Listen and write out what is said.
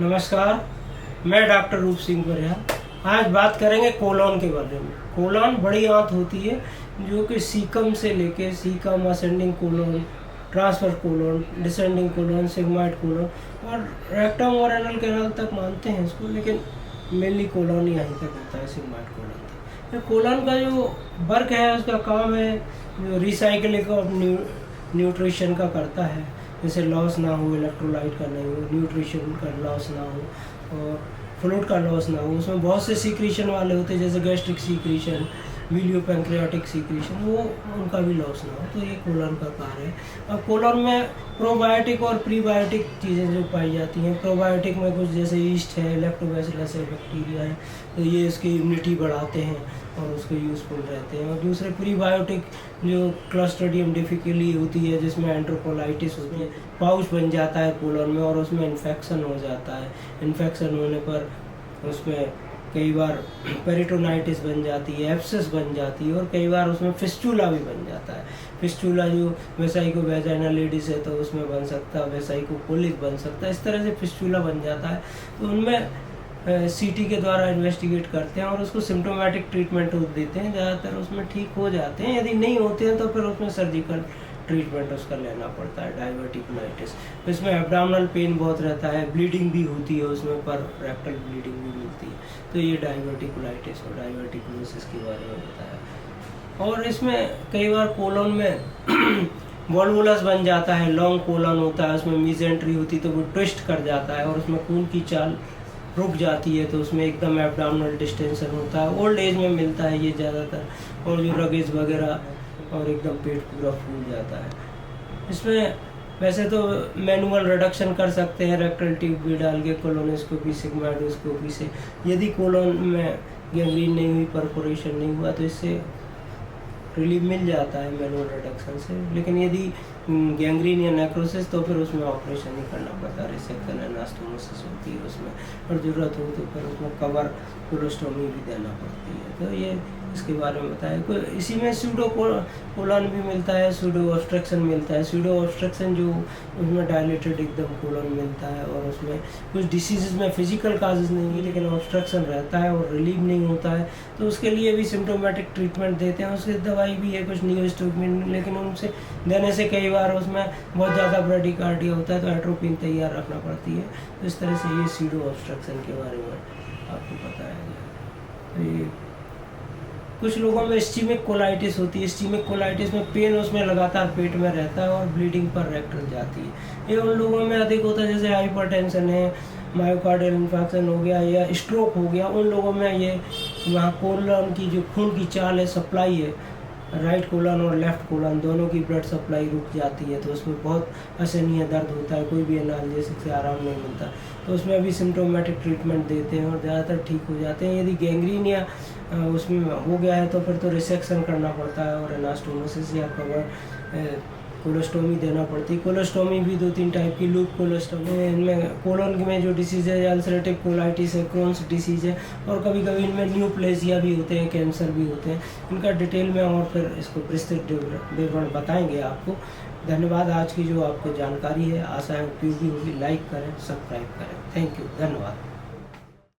नमस्कार, मैं डॉक्टर रूप सिंह बरिया। आज बात करेंगे कोलन के बारे में। कोलन बड़ी आंत होती है जो कि सीकम से लेके caecum, ascending colon, transfer colon, descending colon, sigmoid colon और रेक्टम और एनल कैनाल तक मानते हैं इसको, लेकिन मेनली कोलन ही यहीं तक होता है, सिग्माइड कोलन तक। तो कोलन का जो वर्क है, उसका काम है जो रिसाइकलिंग ऑफ न्यूट्रिशन का करता है, जैसे लॉस ना हो, इलेक्ट्रोलाइट का नहीं हो, न्यूट्रिशन का लॉस ना हो और फ्लूइड का लॉस ना हो। उसमें बहुत से सीक्रेशन वाले होते हैं, जैसे गैस्ट्रिक सीक्रेशन, विलियो पैंक्रियाटिक सीक्रेशन, वो उनका भी लॉस ना हो। तो ये कोलन का कार्य है। अब कोलन में प्रोबायोटिक और प्रीबायोटिक चीज़ें जो पाई जाती हैं, प्रोबायोटिक में कुछ जैसे ईस्ट है, लैक्टोबैसिलस है, बैक्टीरिया है, तो ये इसकी इम्यूनिटी बढ़ाते हैं और उसको यूज़फुल रहते हैं। और दूसरे प्रीबायोटिक जो क्लस्ट्रीडियम डिफिकली होती है, जिसमें एंट्रोकोलाइटिस होती है, पाउच बन जाता है कोलन में और उसमें इन्फेक्शन हो जाता है। इन्फेक्शन होने पर उसमें कई बार पेरिटोनाइटिस बन जाती है, एब्सेस बन जाती है और कई बार उसमें फिस्टूला भी बन जाता है। फिस्टूला जो वेसाइको वेजाइनल लेडीज है तो उसमें बन सकता है, वेसाइको कोलिक बन सकता है, इस तरह से फिस्टूला बन जाता है। तो उनमें सीटी के द्वारा इन्वेस्टिगेट करते हैं और उसको सिम्टोमेटिक ट्रीटमेंट देते हैं, ज़्यादातर उसमें ठीक हो जाते हैं। यदि नहीं होते हैं तो फिर उसमें सर्जिकल ट्रीटमेंट उसका लेना पड़ता है। डाइवर्टिकुलाइटिस, इसमें एब्डोमिनल पेन बहुत रहता है, ब्लीडिंग भी होती है उसमें, पर रेक्टल ब्लीडिंग भी मिलती है। तो ये डाइवर्टिकुलाइटिस और डाइवर्टिकुलोसिस के बारे में बताया। और इसमें कई बार कोलन में वॉल्वुलस बन जाता है, लॉन्ग कोलन होता है, उसमें मीजेंट्री होती है तो वो ट्विस्ट कर जाता है और उसमें खून की चाल रुक जाती है, तो उसमें एकदम एब्डोमिनल डिस्टेंशन होता है। ओल्ड एज में मिलता है ये ज़्यादातर, और जो रगेज वगैरह और एकदम पेट पूरा फूल जाता है। इसमें वैसे तो मैनुअल रिडक्शन कर सकते हैं रेक्टल ट्यूब भी डाल के, कोलोनोस्कोपी, सिग्माइडोस्कोपी से। यदि कोलन में गैंग्रीन नहीं हुई, परफोरेशन नहीं हुआ, तो इससे रिलीफ मिल जाता है मैनुअल रिडक्शन से। लेकिन यदि गैंग्रीन या नेक्रोसिस तो फिर उसमें ऑपरेशन ही करना पड़ता है, रिसेक्शन एनास्टोमोसिस होती है उसमें, और ज़रूरत हो तो फिर उसमें कवर कोलोस्टोमी भी देना पड़ती है। तो ये इसके बारे में बताया। इसी में सूडो कोलन भी मिलता है, सूडो ऑब्स्ट्रक्शन मिलता है। सूडो ऑब्स्ट्रक्शन जो उसमें डायलेटेड एकदम कोलन मिलता है और उसमें कुछ डिसीज़ में फिजिकल काजेज नहीं है, लेकिन ऑब्स्ट्रक्शन रहता है और रिलीव नहीं होता है, तो उसके लिए भी सिम्टोमेटिक ट्रीटमेंट देते हैं। उसकी दवाई भी है कुछ नियोस्टोमिन, लेकिन उनसे देने से कई बार उसमें बहुत ज़्यादा ब्रेडिकार्डिया होता है तो एट्रोपिन तैयार रखना पड़ती है। तो इस तरह से ये सूडो ऑब्स्ट्रक्शन के बारे में आपको बताया गया। तो ये कुछ लोगों में स्टीमिक कोलाइटिस होती है। स्टीमिक कोलाइटिस में पेन उसमें लगातार पेट में रहता है और ब्लीडिंग पर रेक्टल जाती है। ये उन लोगों में अधिक होता है जैसे हाइपरटेंशन है, मायोकार्डियल इन्फेक्शन हो गया या स्ट्रोक हो गया। उन लोगों में ये वहाँ कोलन की जो खून की चाल है, सप्लाई है, राइट कोलन और लेफ्ट कोलन दोनों की ब्लड सप्लाई रुक जाती है, तो उसमें बहुत असहनीय दर्द होता है, कोई भी एनाल्जेसिक से आराम नहीं मिलता। तो उसमें अभी सिम्टोमेटिक ट्रीटमेंट देते हैं और ज़्यादातर ठीक हो जाते हैं। यदि गैंग्रीन या उसमें हो गया है तो फिर तो रिसेक्शन करना पड़ता है और एनास्टोमोसिस या कवर कोलोस्टोमी देना पड़ती है। कोलोस्टोमी भी 2-3 टाइप की, लूप कोलोस्टोमी, इनमें कोलन में जो डिसीज़ है, अल्सरेटिव कोलाइटिस है, क्रोन्स डिसीज़ है, और कभी कभी इनमें न्यूप्लेजिया भी होते हैं, कैंसर भी होते हैं। इनका डिटेल में और फिर इसको विस्तृत विवरण बताएंगे आपको। धन्यवाद। आज की जो आपको जानकारी है, आशा है उपयोगी होगी। लाइक करें, सब्सक्राइब करें। थैंक यू, धन्यवाद।